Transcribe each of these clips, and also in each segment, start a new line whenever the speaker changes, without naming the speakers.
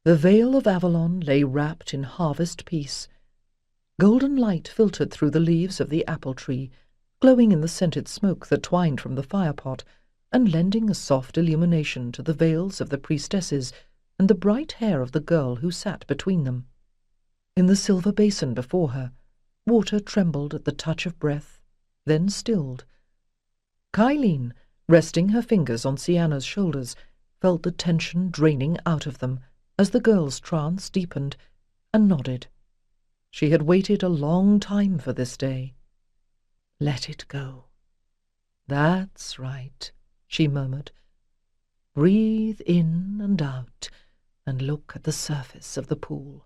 The vale of Avalon lay wrapped in harvest peace. Golden light filtered through the leaves of the apple tree, glowing in the scented smoke that twined from the firepot, and lending a soft illumination to the veils of the priestesses and the bright hair of the girl who sat between them. In the silver basin before her, water trembled at the touch of breath, then stilled. Caillean, resting her fingers on Sienna's shoulders, felt the tension draining out of them as the girl's trance deepened, and nodded. She had waited a long time for this day. Let it go. That's right, she murmured. Breathe in and out, and look at the surface of the pool.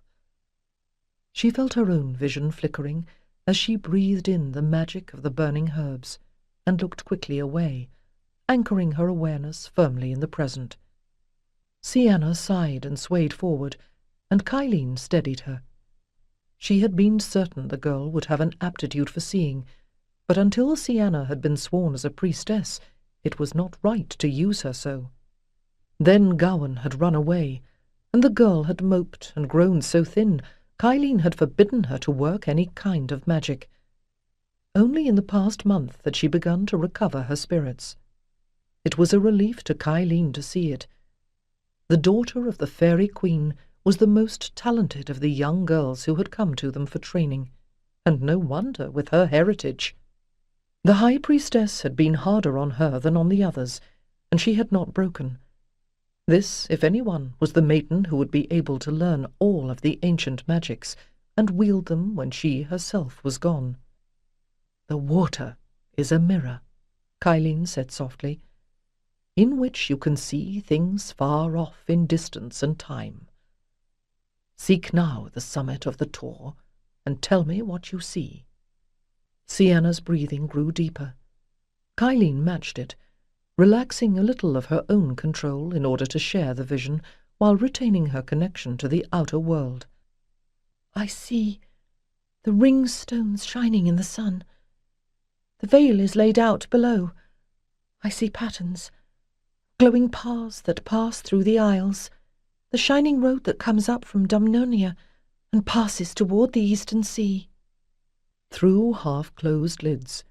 She felt her own vision flickering as she breathed in the magic of the burning herbs, and looked quickly away, anchoring her awareness firmly in the present. Sienna sighed and swayed forward, and Caillean steadied her. She had been certain the girl would have an aptitude for seeing, but until Sienna had been sworn as a priestess, it was not right to use her so. Then Gawain had run away, and the girl had moped and grown so thin, Caillean had forbidden her to work any kind of magic. Only in the past month had she begun to recover her spirits. It was a relief to Caillean to see it. The daughter of the Faerie Queen was the most talented of the young girls who had come to them for training, and no wonder with her heritage. The High Priestess had been harder on her than on the others, and she had not broken. This, if anyone, was the maiden who would be able to learn all of the ancient magics, and wield them when she herself was gone. "The water is a mirror," Caillean said softly, "in which you can see things far off in distance and time. Seek now the summit of the Tor, and tell me what you see." Sienna's breathing grew deeper. Caillean matched it, relaxing a little of her own control in order to share the vision while retaining her connection to the outer world. "I see the ring stones shining in the sun. The veil is laid out below. I see patterns, glowing paths that pass through the aisles, the shining road that comes up from Dumnonia and passes toward the eastern sea." Through half-closed lids,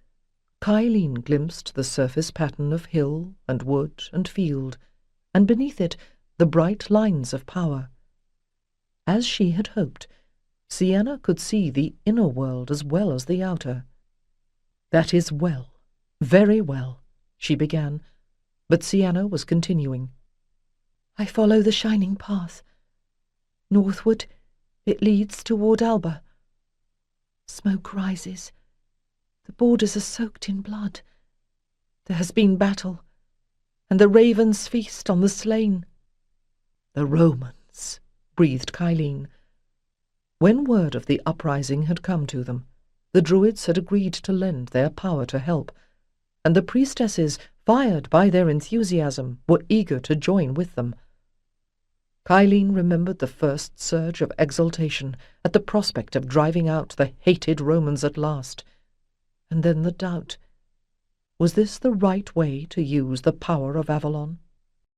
Caillean glimpsed the surface pattern of hill and wood and field, and beneath it the bright lines of power. As she had hoped, Sienna could see the inner world as well as the outer. "That is well, very well," she began, but Sienna was continuing. "I follow the shining path. Northward it leads toward Alba. Smoke rises. The borders are soaked in blood. There has been battle, and the ravens feast on the slain." "The Romans," breathed Caillean. When word of the uprising had come to them, the Druids had agreed to lend their power to help, and the priestesses, fired by their enthusiasm, were eager to join with them. Caillean remembered the first surge of exultation at the prospect of driving out the hated Romans at last, and then the doubt. Was this the right way to use the power of Avalon?